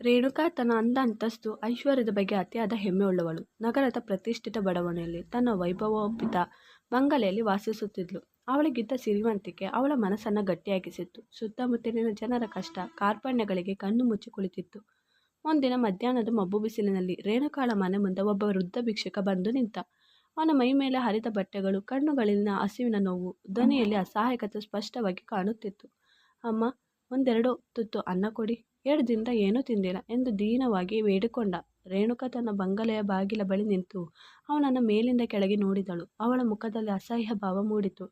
ರೇಣುಕಾ ತನ್ನ ಅಂದ ಅಂತಸ್ತು ಐಶ್ವರ್ಯದ ಬಗ್ಗೆ ಅತಿಯಾದ ಹೆಮ್ಮೆ ಉಳ್ಳವಳು. ನಗರದ ಪ್ರತಿಷ್ಠಿತ ಬಡಾವಣೆಯಲ್ಲಿ ತನ್ನ ವೈಭವೋಪೇತ ಬಂಗಲೆಯಲ್ಲಿ ವಾಸಿಸುತ್ತಿದ್ಳು. ಅವಳಿಗಿದ್ದ ಸಿರಿವಂತಿಕೆ ಅವಳ ಮನಸ್ಸನ್ನು ಗಟ್ಟಿಯಾಗಿಸಿತ್ತು. ಸುತ್ತಮುತ್ತಲಿನ ಜನರ ಕಷ್ಟ ಕಾರ್ಪಣ್ಯಗಳಿಗೆ ಕಣ್ಣು ಮುಚ್ಚಿ ಕುಳಿತಿತ್ತು. ಒಂದಿನ ಮಧ್ಯಾಹ್ನದ ಮಬ್ಬು ಬಿಸಿಲಿನಲ್ಲಿ ರೇಣುಕಾಳ ಮನೆ ಮುಂದೆ ಒಬ್ಬ ವೃದ್ಧ ಭಿಕ್ಷುಕ ಬಂದು ನಿಂತ. ಅವನ ಮೈ ಮೇಲೆ ಹರಿದ ಬಟ್ಟೆಗಳು, ಕಣ್ಣುಗಳಲ್ಲಿನ ಹಸಿವಿನ ನೋವು, ಧ್ವನಿಯಲ್ಲಿ ಅಸಹಾಯಕತೆ ಸ್ಪಷ್ಟವಾಗಿ ಕಾಣುತ್ತಿತ್ತು. ಅಮ್ಮ, ಒಂದೆರಡು ತುತ್ತು ಅನ್ನ ಕೊಡಿ, 2 ದಿನದಿಂದ ಏನೂ ತಿಂದಿಲ್ಲ ಎಂದು ದೀನವಾಗಿ ಬೇಡಿಕೊಂಡ. ರೇಣುಕಾ ತನ್ನ ಬಂಗಲೆಯ ಬಾಗಿಲ ಬಳಿ ನಿಂತು ಅವನನ್ನು ಮೇಲಿಂದ ಕೆಳಗೆ ನೋಡಿದಳು. ಅವಳ ಮುಖದಲ್ಲಿ ಅಸಹ್ಯ ಭಾವ ಮೂಡಿತು.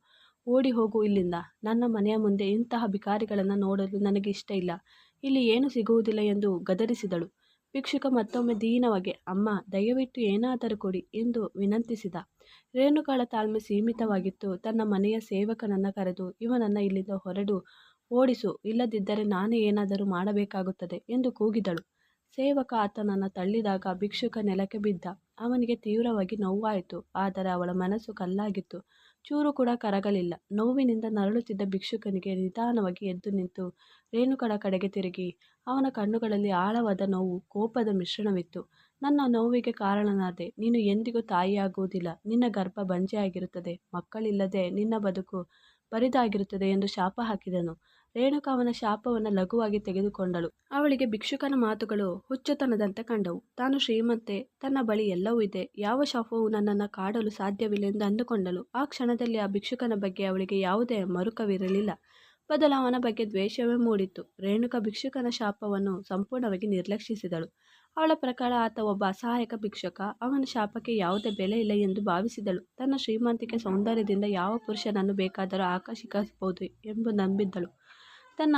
ಓಡಿ ಹೋಗು ಇಲ್ಲಿಂದ. ನನ್ನ ಮನೆಯ ಮುಂದೆ ಇಂತಹ ಭಿಕಾರಿಗಳನ್ನು ನೋಡಲು ನನಗೆ ಇಷ್ಟ ಇಲ್ಲ. ಇಲ್ಲಿ ಏನೂ ಸಿಗುವುದಿಲ್ಲ ಎಂದು ಗದರಿಸಿದಳು. ಭಿಕ್ಷುಕ ಮತ್ತೊಮ್ಮೆ ದೀನವಾಗಿ, ಅಮ್ಮ, ದಯವಿಟ್ಟು ಏನಾದರೂ ಕೊಡಿ ಎಂದು ವಿನಂತಿಸಿದ. ರೇಣುಕಾಳ ತಾಳ್ಮೆ ಸೀಮಿತವಾಗಿತ್ತು. ತನ್ನ ಮನೆಯ ಸೇವಕನನ್ನು ಕರೆದು, ಇವನನ್ನು ಇಲ್ಲಿಂದ ಹೊರಡು ಓಡಿಸು, ಇಲ್ಲದಿದ್ದರೆ ನಾನೇ ಏನಾದರೂ ಮಾಡಬೇಕಾಗುತ್ತದೆ ಎಂದು ಕೂಗಿದಳು. ಸೇವಕ ಆತನನ್ನು ತಳ್ಳಿದಾಗ ಭಿಕ್ಷುಕ ನೆಲಕ್ಕೆ ಬಿದ್ದ. ಅವನಿಗೆ ತೀವ್ರವಾಗಿ ನೋವಾಯಿತು. ಆದರೆ ಅವಳ ಮನಸ್ಸು ಕಲ್ಲಾಗಿತ್ತು. ಚೂರು ಕೂಡ ಕರಗಲಿಲ್ಲ. ನೋವಿನಿಂದ ನರಳುತ್ತಿದ್ದ ಭಿಕ್ಷುಕನಿಗೆ ನಿಧಾನವಾಗಿ ಎದ್ದು ನಿಂತು ರೇಣುಕಳ ಕಡೆಗೆ ತಿರುಗಿ, ಅವನ ಕಣ್ಣುಗಳಲ್ಲಿ ಆಳವಾದ ನೋವು, ಕೋಪದ ಮಿಶ್ರಣವಿತ್ತು. ನನ್ನ ನೋವಿಗೆ ಕಾರಣನಾದೆ. ನೀನು ಎಂದಿಗೂ ತಾಯಿಯಾಗುವುದಿಲ್ಲ. ನಿನ್ನ ಗರ್ಭ ಬಂಜೆಯಾಗಿರುತ್ತದೆ. ಮಕ್ಕಳಿಲ್ಲದೆ ನಿನ್ನ ಬದುಕು ಬರಿದಾಗಿರುತ್ತದೆ ಎಂದು ಶಾಪ ಹಾಕಿದನು. ರೇಣುಕಾ ಅವನ ಶಾಪವನ್ನು ಲಘುವಾಗಿ ತೆಗೆದುಕೊಂಡಳು. ಅವಳಿಗೆ ಭಿಕ್ಷುಕನ ಮಾತುಗಳು ಹುಚ್ಚುತನದಂತೆ ಕಂಡವು. ತಾನು ಶ್ರೀಮಂತೆ, ತನ್ನ ಬಳಿ ಎಲ್ಲವೂ ಇದೆ, ಯಾವ ಶಾಪವೂ ನನ್ನನ್ನು ಕಾಡಲು ಸಾಧ್ಯವಿಲ್ಲ ಎಂದು ಅಂದುಕೊಂಡಳು. ಆ ಕ್ಷಣದಲ್ಲಿ ಆ ಭಿಕ್ಷುಕನ ಬಗ್ಗೆ ಅವಳಿಗೆ ಯಾವುದೇ ಮರುಕವಿರಲಿಲ್ಲ. ಬದಲು ಅವನ ಬಗ್ಗೆ ದ್ವೇಷವೇ ಮೂಡಿತ್ತು. ರೇಣುಕಾ ಭಿಕ್ಷುಕನ ಶಾಪವನ್ನು ಸಂಪೂರ್ಣವಾಗಿ ನಿರ್ಲಕ್ಷಿಸಿದಳು. ಅವಳ ಪ್ರಕಾರ ಆತ ಒಬ್ಬ ಅಸಹಾಯಕ ಭಿಕ್ಷುಕ. ಅವನ ಶಾಪಕ್ಕೆ ಯಾವುದೇ ಬೆಲೆ ಇಲ್ಲ ಎಂದು ಭಾವಿಸಿದಳು. ತನ್ನ ಶ್ರೀಮಂತಿಕೆ, ಸೌಂದರ್ಯದಿಂದ ಯಾವ ಪುರುಷನನ್ನು ಬೇಕಾದರೂ ಆಕರ್ಷಿಸಬಹುದು ಎಂದು ನಂಬಿದ್ದಳು. ತನ್ನ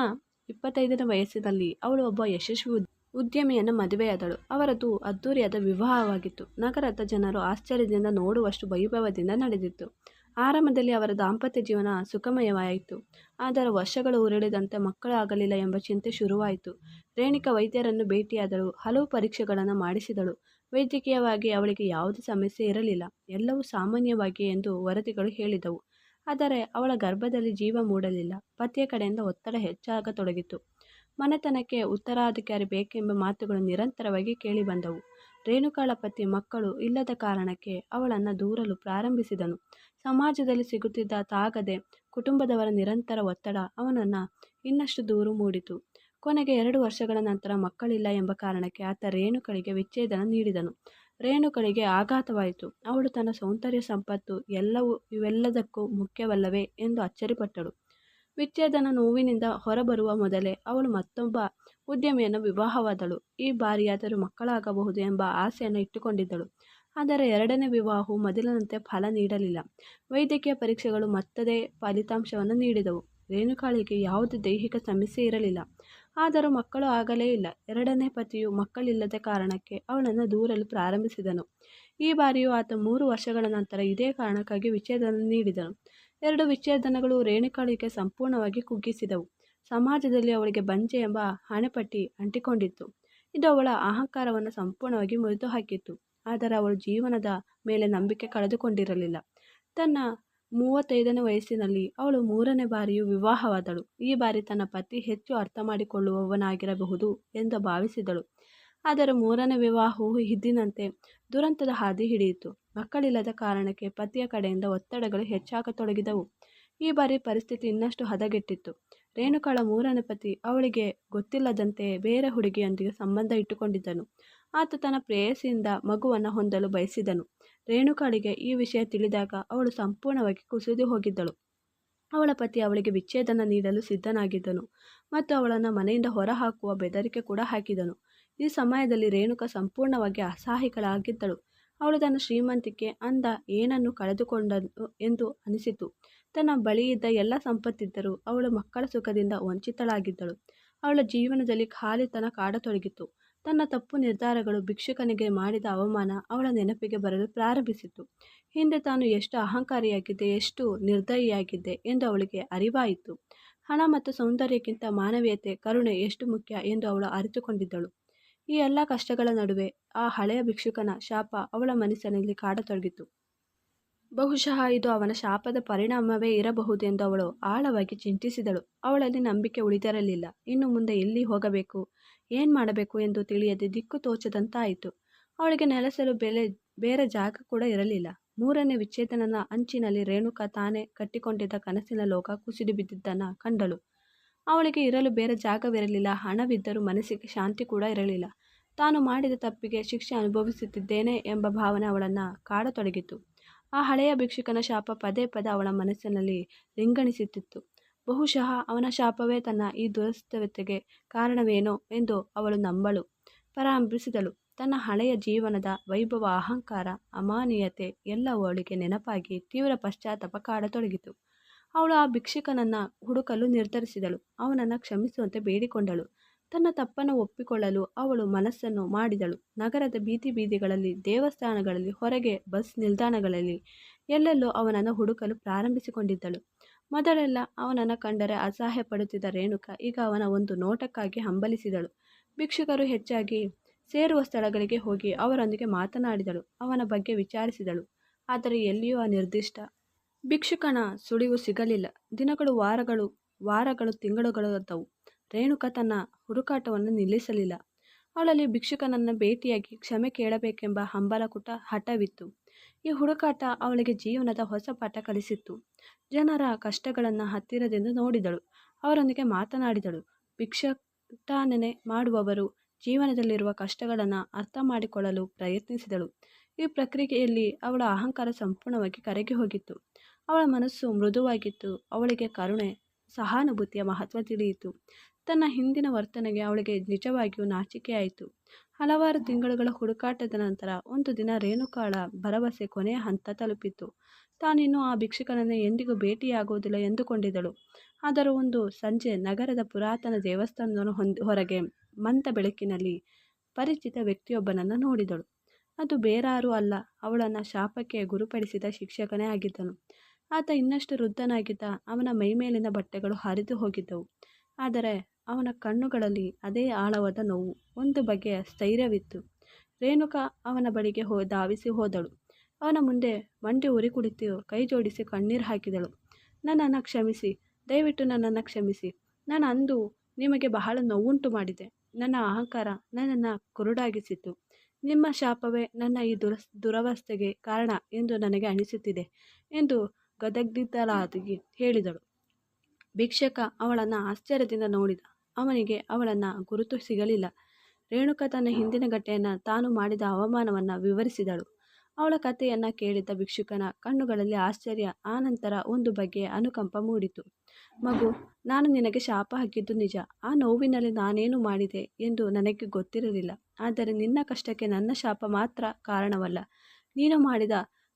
25ನೇ ವಯಸ್ಸಿನಲ್ಲಿ ಅವಳು ಒಬ್ಬ ಯಶಸ್ವಿ ಉದ್ಯಮಿಯನ್ನು ಮದುವೆಯಾದಳು. ಅವರದು ಅದ್ದೂರಿಯಾದ ವಿವಾಹವಾಗಿತ್ತು. ನಗರದ ಜನರು ಆಶ್ಚರ್ಯದಿಂದ ನೋಡುವಷ್ಟು ವೈಭವದಿಂದ ನಡೆದಿತ್ತು. ಆರಂಭದಲ್ಲಿ ಅವರ ದಾಂಪತ್ಯ ಜೀವನ ಸುಖಮಯವಾಯಿತು. ಆದರೆ ವರ್ಷಗಳು ಉರುಳಿದಂತೆ ಮಕ್ಕಳು ಆಗಲಿಲ್ಲ ಎಂಬ ಚಿಂತೆ ಶುರುವಾಯಿತು. ರೇಣುಕಾ ವೈದ್ಯರನ್ನು ಭೇಟಿಯಾದಳು. ಹಲವು ಪರೀಕ್ಷೆಗಳನ್ನು ಮಾಡಿಸಿದಳು. ವೈದ್ಯಕೀಯವಾಗಿ ಅವಳಿಗೆ ಯಾವುದೇ ಸಮಸ್ಯೆ ಇರಲಿಲ್ಲ. ಎಲ್ಲವೂ ಸಾಮಾನ್ಯವಾಗಿಯೇ ಎಂದು ವರದಿಗಳು ಹೇಳಿದವು. ಆದರೆ ಅವಳ ಗರ್ಭದಲ್ಲಿ ಜೀವ ಮೂಡಲಿಲ್ಲ. ಪತಿಯ ಕಡೆಯಿಂದ ಒತ್ತಡ ಹೆಚ್ಚಾಗತೊಡಗಿತು. ಮನೆತನಕ್ಕೆ ಉತ್ತರಾಧಿಕಾರಿ ಬೇಕೆಂಬ ಮಾತುಗಳು ನಿರಂತರವಾಗಿ ಕೇಳಿಬಂದವು. ರೇಣುಕಾಳ ಪತಿ ಮಕ್ಕಳು ಇಲ್ಲದ ಕಾರಣಕ್ಕೆ ಅವಳನ್ನು ದೂರಲು ಪ್ರಾರಂಭಿಸಿದನು. ಸಮಾಜದಲ್ಲಿ ಸಿಗುತ್ತಿದ್ದ ತಾಗದೆ ಕುಟುಂಬದವರ ನಿರಂತರ ಒತ್ತಡ ಅವನನ್ನು ಇನ್ನಷ್ಟು ದೂರು ಮೂಡಿತು. ಕೊನೆಗೆ 2 ವರ್ಷಗಳ ನಂತರ ಮಕ್ಕಳಿಲ್ಲ ಎಂಬ ಕಾರಣಕ್ಕೆ ಆತ ರೇಣುಕಳಿಗೆ ವಿಚ್ಛೇದನ ನೀಡಿದನು. ರೇಣುಕಳಿಗೆ ಆಘಾತವಾಯಿತು. ಅವಳು ತನ್ನ ಸೌಂದರ್ಯ, ಸಂಪತ್ತು ಇವೆಲ್ಲದಕ್ಕೂ ಮುಖ್ಯವಲ್ಲವೇ ಎಂದು ಅಚ್ಚರಿಪಟ್ಟಳು. ವಿಚ್ಛೇದನ ನೋವಿನಿಂದ ಹೊರಬರುವ ಮೊದಲೇ ಅವಳು ಮತ್ತೊಬ್ಬ ಉದ್ಯಮಿಯನ್ನು ವಿವಾಹವಾದಳು. ಈ ಬಾರಿಯಾದರೂ ಮಕ್ಕಳಾಗಬಹುದು ಎಂಬ ಆಸೆಯನ್ನು ಇಟ್ಟುಕೊಂಡಿದ್ದಳು. ಆದರೆ 2ನೇ ವಿವಾಹವು ಮೊದಲಿನಂತೆ ಫಲ ನೀಡಲಿಲ್ಲ. ವೈದ್ಯಕೀಯ ಪರೀಕ್ಷೆಗಳು ಮತ್ತದೇ ಫಲಿತಾಂಶವನ್ನು ನೀಡಿದವು. ರೇಣುಕಾಳಿಗೆ ಯಾವುದೇ ದೈಹಿಕ ಸಮಸ್ಯೆ ಇರಲಿಲ್ಲ. ಆದರೂ ಮಕ್ಕಳು ಆಗಲೇ ಇಲ್ಲ. 2ನೇ ಪತಿಯು ಮಕ್ಕಳಿಲ್ಲದ ಕಾರಣಕ್ಕೆ ಅವಳನ್ನು ದೂರಲು ಪ್ರಾರಂಭಿಸಿದನು. ಈ ಬಾರಿಯೂ ಆತ 3 ವರ್ಷಗಳ ನಂತರ ಇದೇ ಕಾರಣಕ್ಕಾಗಿ ವಿಚ್ಛೇದನ ನೀಡಿದನು. 2 ವಿಚ್ಛೇದನಗಳು ರೇಣುಕಾಳಿಗೆ ಸಂಪೂರ್ಣವಾಗಿ ಕುಗ್ಗಿಸಿದವು. ಸಮಾಜದಲ್ಲಿ ಅವಳಿಗೆ ಬಂಜೆ ಎಂಬ ಹಣೆಪಟ್ಟಿ ಅಂಟಿಕೊಂಡಿತ್ತು. ಇದು ಅವಳ ಅಹಂಕಾರವನ್ನು ಸಂಪೂರ್ಣವಾಗಿ ಮುರಿದು ಹಾಕಿತ್ತು. ಆದರೆ ಅವಳು ಜೀವನದ ಮೇಲೆ ನಂಬಿಕೆ ಕಳೆದುಕೊಂಡಿರಲಿಲ್ಲ. ತನ್ನ 35ನೇ ವಯಸ್ಸಿನಲ್ಲಿ ಅವಳು 3ನೇ ಬಾರಿಯೂ ವಿವಾಹವಾದಳು. ಈ ಬಾರಿ ತನ್ನ ಪತಿ ಹೆಚ್ಚು ಅರ್ಥ ಮಾಡಿಕೊಳ್ಳುವವನಾಗಿರಬಹುದು ಎಂದು ಭಾವಿಸಿದಳು. ಆದರೆ 3ನೇ ವಿವಾಹವು ಹಿಂದಿನಂತೆ ದುರಂತದ ಹಾದಿ ಹಿಡಿಯಿತು. ಮಕ್ಕಳಿಲ್ಲದ ಕಾರಣಕ್ಕೆ ಪತಿಯ ಕಡೆಯಿಂದ ಒತ್ತಡಗಳು ಹೆಚ್ಚಾಗತೊಡಗಿದವು. ಈ ಬಾರಿ ಪರಿಸ್ಥಿತಿ ಇನ್ನಷ್ಟು ಹದಗೆಟ್ಟಿತ್ತು. ರೇಣುಕಾಳ 3ನೇ ಪತಿ ಅವಳಿಗೆ ಗೊತ್ತಿಲ್ಲದಂತೆ ಬೇರೆ ಹುಡುಗಿಯೊಂದಿಗೆ ಸಂಬಂಧ ಇಟ್ಟುಕೊಂಡಿದ್ದನು. ಆತ ತನ್ನ ಪ್ರೇಯಸಿಯಿಂದ ಮಗುವನ್ನು ಹೊಂದಲು ಬಯಸಿದನು. ರೇಣುಕಾಳಿಗೆ ಈ ವಿಷಯ ತಿಳಿದಾಗ ಅವಳು ಸಂಪೂರ್ಣವಾಗಿ ಕುಸಿದು ಹೋಗಿದ್ದಳು. ಅವಳ ಪತಿ ಅವಳಿಗೆ ವಿಚ್ಛೇದನ ನೀಡಲು ಸಿದ್ಧನಾಗಿದ್ದನು ಮತ್ತು ಅವಳನ್ನು ಮನೆಯಿಂದ ಹೊರಹಾಕುವ ಬೆದರಿಕೆ ಕೂಡ ಹಾಕಿದನು. ಈ ಸಮಯದಲ್ಲಿ ರೇಣುಕಾ ಸಂಪೂರ್ಣವಾಗಿ ಅಸಹಾಯಕಳಾಗಿದ್ದಳು. ಅವಳು ತನ್ನ ಶ್ರೀಮಂತಿಕೆ, ಅಂದ ಏನನ್ನು ಕಳೆದುಕೊಂಡಳು ಎಂದು ಅನಿಸಿತು. ತನ್ನ ಬಳಿಯಿದ್ದ ಎಲ್ಲ ಸಂಪತ್ತಿದ್ದರೂ ಅವಳು ಮಕ್ಕಳ ಸುಖದಿಂದ ವಂಚಿತಳಾಗಿದ್ದಳು. ಅವಳ ಜೀವನದಲ್ಲಿ ಖಾಲಿತನ ಕಾಡತೊಡಗಿತು. ತನ್ನ ತಪ್ಪು ನಿರ್ಧಾರಗಳು, ಭಿಕ್ಷುಕನಿಗೆ ಮಾಡಿದ ಅವಮಾನ ಅವಳ ನೆನಪಿಗೆ ಬರಲು ಪ್ರಾರಂಭಿಸಿತು. ಹಿಂದೆ ತಾನು ಎಷ್ಟು ಅಹಂಕಾರಿಯಾಗಿದ್ದೆ, ಎಷ್ಟು ನಿರ್ದಯಿಯಾಗಿದ್ದೆ ಎಂದು ಅವಳಿಗೆ ಅರಿವಾಯಿತು. ಹಣ ಮತ್ತು ಸೌಂದರ್ಯಕ್ಕಿಂತ ಮಾನವೀಯತೆ, ಕರುಣೆ ಎಷ್ಟು ಮುಖ್ಯ ಎಂದು ಅವಳು ಅರಿತುಕೊಂಡಿದ್ದಳು. ಈ ಎಲ್ಲ ಕಷ್ಟಗಳ ನಡುವೆ ಆ ಹಳೆಯ ಭಿಕ್ಷುಕನ ಶಾಪ ಅವಳ ಮನಸ್ಸಿನಲ್ಲಿ ಕಾಡತೊಡಗಿತು. ಬಹುಶಃ ಇದು ಅವನ ಶಾಪದ ಪರಿಣಾಮವೇ ಇರಬಹುದೆಂದು ಅವಳು ಆಳವಾಗಿ ಚಿಂತಿಸಿದಳು. ಅವಳಲ್ಲಿ ನಂಬಿಕೆ ಉಳಿದಿರಲಿಲ್ಲ. ಇನ್ನು ಮುಂದೆ ಎಲ್ಲಿ ಹೋಗಬೇಕು, ಏನು ಮಾಡಬೇಕು ಎಂದು ತಿಳಿಯದೆ ದಿಕ್ಕು ತೋಚದಂತಾಯಿತು. ಅವಳಿಗೆ ನೆಲೆಸಲು ಬೇರೆ ಜಾಗ ಕೂಡ ಇರಲಿಲ್ಲ. ಮೂರನೇ ವಿಚ್ಛೇದನದ ಅಂಚಿನಲ್ಲಿ ರೇಣುಕಾ ತಾನೇ ಕಟ್ಟಿಕೊಂಡಿದ್ದ ಕನಸಿನ ಲೋಕ ಕುಸಿದು ಬಿದ್ದಿದ್ದನ್ನು ಕಂಡಳು. ಅವಳಿಗೆ ಇರಲು ಬೇರೆ ಜಾಗವಿರಲಿಲ್ಲ. ಹಣವಿದ್ದರೂ ಮನಸ್ಸಿಗೆ ಶಾಂತಿ ಕೂಡ ಇರಲಿಲ್ಲ. ತಾನು ಮಾಡಿದ ತಪ್ಪಿಗೆ ಶಿಕ್ಷೆ ಅನುಭವಿಸುತ್ತಿದ್ದೇನೆ ಎಂಬ ಭಾವನೆ ಅವಳನ್ನು ಕಾಡತೊಡಗಿತು. ಆ ಹಳೆಯ ಭಿಕ್ಷುಕನ ಶಾಪ ಪದೇ ಪದೇ ಅವಳ ಮನಸ್ಸಿನಲ್ಲಿ ರಿಂಗಣಿಸುತ್ತಿತ್ತು. ಬಹುಶಃ ಅವನ ಶಾಪವೇ ತನ್ನ ಈ ದುರವಸ್ಥೆಗೆ ಕಾರಣವೇನೋ ಎಂದು ಅವಳು ನಂಬಲು ಪ್ರಾರಂಭಿಸಿದಳು. ತನ್ನ ಹಳೆಯ ಜೀವನದ ವೈಭವ, ಅಹಂಕಾರ, ಅಮಾನವೀಯತೆ ಎಲ್ಲವೂ ಅವಳಿಗೆ ನೆನಪಾಗಿ ತೀವ್ರ ಪಶ್ಚಾತ್ತಾಪ ಕಾಡತೊಡಗಿತು. ಅವಳು ಆ ಭಿಕ್ಷುಕನನ್ನು ಹುಡುಕಲು ನಿರ್ಧರಿಸಿದಳು. ಅವನನ್ನು ಕ್ಷಮಿಸುವಂತೆ ಬೇಡಿಕೊಂಡಳು. ತನ್ನ ತಪ್ಪನ್ನು ಒಪ್ಪಿಕೊಳ್ಳಲು ಅವಳು ಮನಸ್ಸನ್ನು ಮಾಡಿದಳು. ನಗರದ ಬೀದಿ ಬೀದಿಗಳಲ್ಲಿ, ದೇವಸ್ಥಾನಗಳಲ್ಲಿ, ಹೊರಗೆ ಬಸ್ ನಿಲ್ದಾಣಗಳಲ್ಲಿ ಎಲ್ಲೆಲ್ಲೋ ಅವನನ್ನು ಹುಡುಕಲು ಪ್ರಾರಂಭಿಸಿಕೊಂಡಿದ್ದಳು. ಮೊದಲೆಲ್ಲ ಅವನನ್ನು ಕಂಡರೆ ಅಸಹ್ಯ ಪಡುತ್ತಿದ್ದ ರೇಣುಕಾ ಈಗ ಅವನ ಒಂದು ನೋಟಕ್ಕಾಗಿ ಹಂಬಲಿಸಿದಳು. ಭಿಕ್ಷುಕರು ಹೆಚ್ಚಾಗಿ ಸೇರುವ ಸ್ಥಳಗಳಿಗೆ ಹೋಗಿ ಅವರೊಂದಿಗೆ ಮಾತನಾಡಿದಳು. ಅವನ ಬಗ್ಗೆ ವಿಚಾರಿಸಿದಳು. ಆದರೆ ಎಲ್ಲಿಯೂ ಆ ನಿರ್ದಿಷ್ಟ ಭಿಕ್ಷುಕನ ಸುಳಿವು ಸಿಗಲಿಲ್ಲ. ದಿನಗಳು ವಾರಗಳು ತಿಂಗಳುಗಳಾದವು. ರೇಣುಕಾ ತನ್ನ ಹುಡುಕಾಟವನ್ನು ನಿಲ್ಲಿಸಲಿಲ್ಲ. ಅವಳಲ್ಲಿ ಭಿಕ್ಷುಕನನ್ನು ಭೇಟಿಯಾಗಿ ಕ್ಷಮೆ ಕೇಳಬೇಕೆಂಬ ಹಠವಿತ್ತು. ಈ ಹುಡುಕಾಟ ಅವಳಿಗೆ ಜೀವನದ ಹೊಸ ಪಾಠ ಕಲಿಸಿತ್ತು. ಜನರ ಕಷ್ಟಗಳನ್ನು ಹತ್ತಿರದಿಂದ ನೋಡಿದಳು. ಅವರೊಂದಿಗೆ ಮಾತನಾಡಿದಳು. ಭಿಕ್ಷಾಟನೆ ಮಾಡುವವರು ಜೀವನದಲ್ಲಿರುವ ಕಷ್ಟಗಳನ್ನು ಅರ್ಥ ಮಾಡಿಕೊಳ್ಳಲು ಪ್ರಯತ್ನಿಸಿದಳು. ಈ ಪ್ರಕ್ರಿಯೆಯಲ್ಲಿ ಅವಳ ಅಹಂಕಾರ ಸಂಪೂರ್ಣವಾಗಿ ಕರಗಿ ಹೋಗಿತ್ತು. ಅವಳ ಮನಸ್ಸು ಮೃದುವಾಗಿತ್ತು. ಅವಳಿಗೆ ಕರುಣೆ, ಸಹಾನುಭೂತಿಯ ಮಹತ್ವ ತಿಳಿಯಿತು. ತನ್ನ ಹಿಂದಿನ ವರ್ತನೆಗೆ ಅವಳಿಗೆ ನಿಜವಾಗಿಯೂ ನಾಚಿಕೆಯಾಯಿತು. ಹಲವಾರು ತಿಂಗಳುಗಳ ಹುಡುಕಾಟದ ನಂತರ ಒಂದು ದಿನ ರೇಣುಕಾಳ ಭರವಸೆ ಕೊನೆಯ ಹಂತ ತಲುಪಿತು. ತಾನಿನ್ನೂ ಆ ಭಿಕ್ಷುಕನನ್ನು ಎಂದಿಗೂ ಭೇಟಿಯಾಗುವುದಿಲ್ಲ ಎಂದುಕೊಂಡಿದ್ದಳು. ಆದರೂ ಒಂದು ಸಂಜೆ ನಗರದ ಪುರಾತನ ದೇವಸ್ಥಾನದ ಹೊರಗೆ ಮಂದ ಬೆಳಕಿನಲ್ಲಿ ಪರಿಚಿತ ವ್ಯಕ್ತಿಯೊಬ್ಬನನ್ನು ನೋಡಿದಳು. ಅದು ಬೇರಾರೂ ಅಲ್ಲ, ಅವಳನ್ನು ಶಾಪಕ್ಕೆ ಗುರುಪಡಿಸಿದ ಶಿಕ್ಷಕನೇ ಆಗಿದ್ದನು. ಆತ ಇನ್ನಷ್ಟು ವೃದ್ಧನಾಗಿದ್ದ. ಅವನ ಮೈಮೇಲಿನ ಬಟ್ಟೆಗಳು ಹರಿದು ಹೋಗಿದ್ದವು. ಆದರೆ ಅವನ ಕಣ್ಣುಗಳಲ್ಲಿ ಅದೇ ಆಳವಾದ ನೋವು, ಒಂದು ಬಗೆಯ ಸ್ಥೈರ್ಯವಿತ್ತು. ರೇಣುಕಾ ಅವನ ಬಳಿಗೆ ಧಾವಿಸಿ ಹೋದಳು. ಅವನ ಮುಂದೆ ಮಂಡಿ ಉರಿ ಕುಳಿತು ಕೈ ಜೋಡಿಸಿ ಕಣ್ಣೀರು ಹಾಕಿದಳು. ನನ್ನನ್ನು ಕ್ಷಮಿಸಿ, ದಯವಿಟ್ಟು ನನ್ನನ್ನು ಕ್ಷಮಿಸಿ. ನಾನು ಅಂದು ನಿಮಗೆ ಬಹಳ ನೋವುಂಟು ಮಾಡಿದೆ. ನನ್ನ ಅಹಂಕಾರ ನನ್ನನ್ನು ಕುರುಡಾಗಿಸಿತು. ನಿಮ್ಮ ಶಾಪವೇ ನನ್ನ ಈ ದುರವಸ್ಥೆಗೆ ಕಾರಣ ಎಂದು ನನಗೆ ಅನಿಸುತ್ತಿದೆ ಎಂದು ಗದಗ್ನಿತಳಾಗಿ ಹೇಳಿದಳು. ಭಿಕ್ಷುಕ ಅವಳನ್ನು ಆಶ್ಚರ್ಯದಿಂದ ನೋಡಿದ. ಅವನಿಗೆ ಅವಳನ್ನು ಗುರುತು ಸಿಗಲಿಲ್ಲ. ರೇಣುಕಾ ತನ್ನ ಹಿಂದಿನ ಘಟನೆಯನ್ನು, ತಾನು ಮಾಡಿದ ಅವಮಾನವನ್ನು ವಿವರಿಸಿದಳು. ಅವಳ ಕಥೆಯನ್ನು ಕೇಳಿದ್ದ ಭಿಕ್ಷುಕನ ಕಣ್ಣುಗಳಲ್ಲಿ ಆಶ್ಚರ್ಯ, ಆನಂತರ ಒಂದು ಬಗೆಯ ಅನುಕಂಪ ಮೂಡಿತು. ಮಗು, ನಾನು ನಿನಗೆ ಶಾಪ ಹಾಕಿದ್ದು ನಿಜ. ಆ ನೋವಿನಲ್ಲಿ ನಾನೇನು ಮಾಡಿದೆ ಎಂದು ನನಗೆ ಗೊತ್ತಿರಲಿಲ್ಲ. ಆದರೆ ನಿನ್ನ ಕಷ್ಟಕ್ಕೆ ನನ್ನ ಶಾಪ ಮಾತ್ರ ಕಾರಣವಲ್ಲ. ನೀನು ಮಾಡಿದ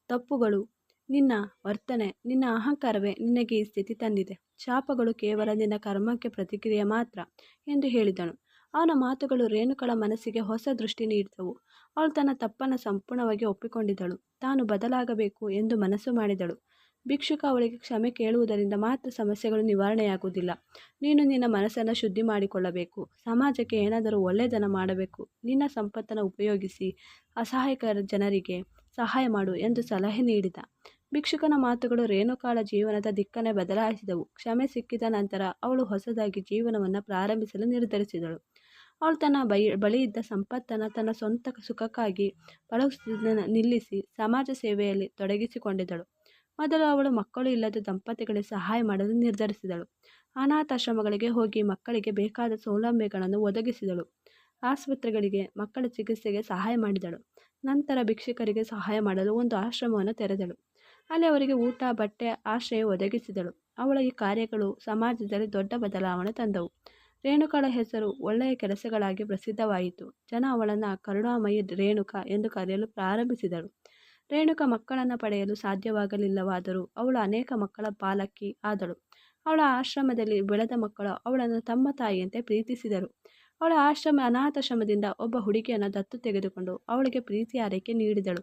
ತಪ್ಪುಗಳು, ನಿನ್ನ ವರ್ತನೆ, ನಿನ್ನ ಅಹಂಕಾರವೇ ನಿನಗೆ ಈ ಸ್ಥಿತಿ ತಂದಿದೆ. ಶಾಪಗಳು ಕೇವಲ ನಿನ್ನ ಕರ್ಮಕ್ಕೆ ಪ್ರತಿಕ್ರಿಯೆ ಮಾತ್ರ ಎಂದು ಹೇಳಿದನು. ಅವನ ಮಾತುಗಳು ರೇಣುಕಳ ಮನಸ್ಸಿಗೆ ಹೊಸ ದೃಷ್ಟಿ ನೀಡಿದವು. ಅವಳು ತನ್ನ ತಪ್ಪನ್ನು ಸಂಪೂರ್ಣವಾಗಿ ಒಪ್ಪಿಕೊಂಡಿದ್ದಳು. ತಾನು ಬದಲಾಗಬೇಕು ಎಂದು ಮನಸ್ಸು ಮಾಡಿದಳು. ಭಿಕ್ಷುಕ ಅವಳಿಗೆ ಕ್ಷಮೆ ಕೇಳುವುದರಿಂದ ಮಾತ್ರ ಸಮಸ್ಯೆಗಳು ನಿವಾರಣೆಯಾಗುವುದಿಲ್ಲ. ನೀನು ನಿನ್ನ ಮನಸ್ಸನ್ನು ಶುದ್ಧಿ ಮಾಡಿಕೊಳ್ಳಬೇಕು. ಸಮಾಜಕ್ಕೆ ಏನಾದರೂ ಒಳ್ಳೆಯದನ್ನು ಮಾಡಬೇಕು. ನಿನ್ನ ಸಂಪತ್ತನ್ನು ಉಪಯೋಗಿಸಿ ಅಸಹಾಯಕ ಜನರಿಗೆ ಸಹಾಯ ಮಾಡು ಎಂದು ಸಲಹೆ ನೀಡಿದ. ಭಿಕ್ಷುಕನ ಮಾತುಗಳು ರೇಣುಕಾಳ ಜೀವನದ ದಿಕ್ಕನ್ನೇ ಬದಲಾಯಿಸಿದವು. ಕ್ಷಮೆ ಸಿಕ್ಕಿದ ನಂತರ ಅವಳು ಹೊಸದಾಗಿ ಜೀವನವನ್ನು ಪ್ರಾರಂಭಿಸಲು ನಿರ್ಧರಿಸಿದಳು. ಅವಳು ತನ್ನ ಬಳಿಯಿದ್ದ ಸಂಪತ್ತನ್ನು ತನ್ನ ಸ್ವಂತ ಸುಖಕ್ಕಾಗಿ ಬಳಸುವುದನ್ನು ನಿಲ್ಲಿಸಿ ಸಮಾಜ ಸೇವೆಯಲ್ಲಿ ತೊಡಗಿಸಿಕೊಂಡಿದ್ದಳು. ಮೊದಲು ಅವಳು ಮಕ್ಕಳು ಇಲ್ಲದ ದಂಪತಿಗಳಿಗೆ ಸಹಾಯ ಮಾಡಲು ನಿರ್ಧರಿಸಿದಳು. ಅನಾಥಾಶ್ರಮಗಳಿಗೆ ಹೋಗಿ ಮಕ್ಕಳಿಗೆ ಬೇಕಾದ ಸೌಲಭ್ಯಗಳನ್ನು ಒದಗಿಸಿದಳು. ಆಸ್ಪತ್ರೆಗಳಿಗೆ ಮಕ್ಕಳ ಚಿಕಿತ್ಸೆಗೆ ಸಹಾಯ ಮಾಡಿದಳು. ನಂತರ ಭಿಕ್ಷುಕರಿಗೆ ಸಹಾಯ ಮಾಡಲು ಒಂದು ಆಶ್ರಮವನ್ನು ತೆರೆದಳು. ಅಲ್ಲಿ ಅವರಿಗೆ ಊಟ, ಬಟ್ಟೆ, ಆಶ್ರಯ ಒದಗಿಸಿದಳು. ಅವಳ ಈ ಕಾರ್ಯಗಳು ಸಮಾಜದಲ್ಲಿ ದೊಡ್ಡ ಬದಲಾವಣೆ ತಂದವು. ರೇಣುಕಾಳ ಹೆಸರು ಒಳ್ಳೆಯ ಕೆಲಸಗಳಾಗಿ ಪ್ರಸಿದ್ಧವಾಯಿತು. ಜನ ಅವಳನ್ನು ಕರುಣಾಮಯಿ ರೇಣುಕಾ ಎಂದು ಕರೆಯಲು ಪ್ರಾರಂಭಿಸಿದಳು. ರೇಣುಕಾ ಮಕ್ಕಳನ್ನು ಪಡೆಯಲು ಸಾಧ್ಯವಾಗಲಿಲ್ಲವಾದರೂ ಅವಳು ಅನೇಕ ಮಕ್ಕಳ ಪಾಲಕಿ ಆದಳು. ಅವಳ ಆಶ್ರಮದಲ್ಲಿ ಬೆಳೆದ ಮಕ್ಕಳು ಅವಳನ್ನು ತಮ್ಮ ತಾಯಿಯಂತೆ ಪ್ರೀತಿಸಿದರು. ಅವಳ ಅನಾಥಾಶ್ರಮದಿಂದ ಒಬ್ಬ ಹುಡುಗಿಯನ್ನು ದತ್ತು ತೆಗೆದುಕೊಂಡು ಅವಳಿಗೆ ಪ್ರೀತಿ ಆರೈಕೆ ನೀಡಿದಳು.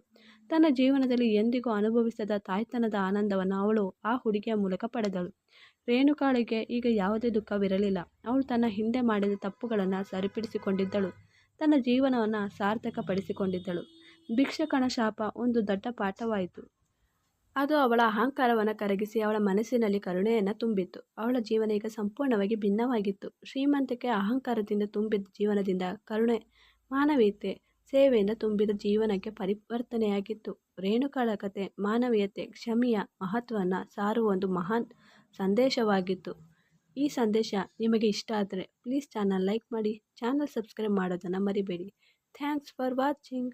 ತನ್ನ ಜೀವನದಲ್ಲಿ ಎಂದಿಗೂ ಅನುಭವಿಸದ ತಾಯ್ತನದ ಆನಂದವನ್ನು ಅವಳು ಆ ಹುಡುಗಿಯ ಮೂಲಕ ಪಡೆದಳು. ರೇಣುಕಾಳಿಗೆ ಈಗ ಯಾವುದೇ ದುಃಖವಿರಲಿಲ್ಲ. ಅವಳು ತನ್ನ ಹಿಂದೆ ಮಾಡಿದ ತಪ್ಪುಗಳನ್ನು ಸರಿಪಡಿಸಿಕೊಂಡಿದ್ದಳು. ತನ್ನ ಜೀವನವನ್ನು ಸಾರ್ಥಕಪಡಿಸಿಕೊಂಡಿದ್ದಳು. ಭಿಕ್ಷುಕನ ಶಾಪ ಒಂದು ದೊಡ್ಡ ಪಾಠವಾಯಿತು. ಅದು ಅವಳ ಅಹಂಕಾರವನ್ನು ಕರಗಿಸಿ ಅವಳ ಮನಸ್ಸಿನಲ್ಲಿ ಕರುಣೆಯನ್ನು ತುಂಬಿತ್ತು. ಅವಳ ಜೀವನ ಈಗ ಸಂಪೂರ್ಣವಾಗಿ ಭಿನ್ನವಾಗಿತ್ತು. ಶ್ರೀಮಂತಿಕೆ ಅಹಂಕಾರದಿಂದ ತುಂಬಿದ ಜೀವನದಿಂದ ಕರುಣೆ, ಮಾನವೀಯತೆ, ಸೇವೆಯಿಂದ ತುಂಬಿದ ಜೀವನಕ್ಕೆ ಪರಿವರ್ತನೆಯಾಗಿತ್ತು. ರೇಣುಕಾಳ ಕತೆ ಮಾನವೀಯತೆ, ಕ್ಷಮೆಯ ಮಹತ್ವವನ್ನು ಸಾರುವ ಒಂದು ಮಹಾನ್ ಸಂದೇಶವಾಗಿತ್ತು. ಈ ಸಂದೇಶ ನಿಮಗೆ ಇಷ್ಟ ಆದರೆ ಪ್ಲೀಸ್ ಚಾನಲ್ ಲೈಕ್ ಮಾಡಿ, ಚಾನಲ್ ಸಬ್ಸ್ಕ್ರೈಬ್ ಮಾಡೋದನ್ನು ಮರಿಬೇಡಿ. Thanks for watching.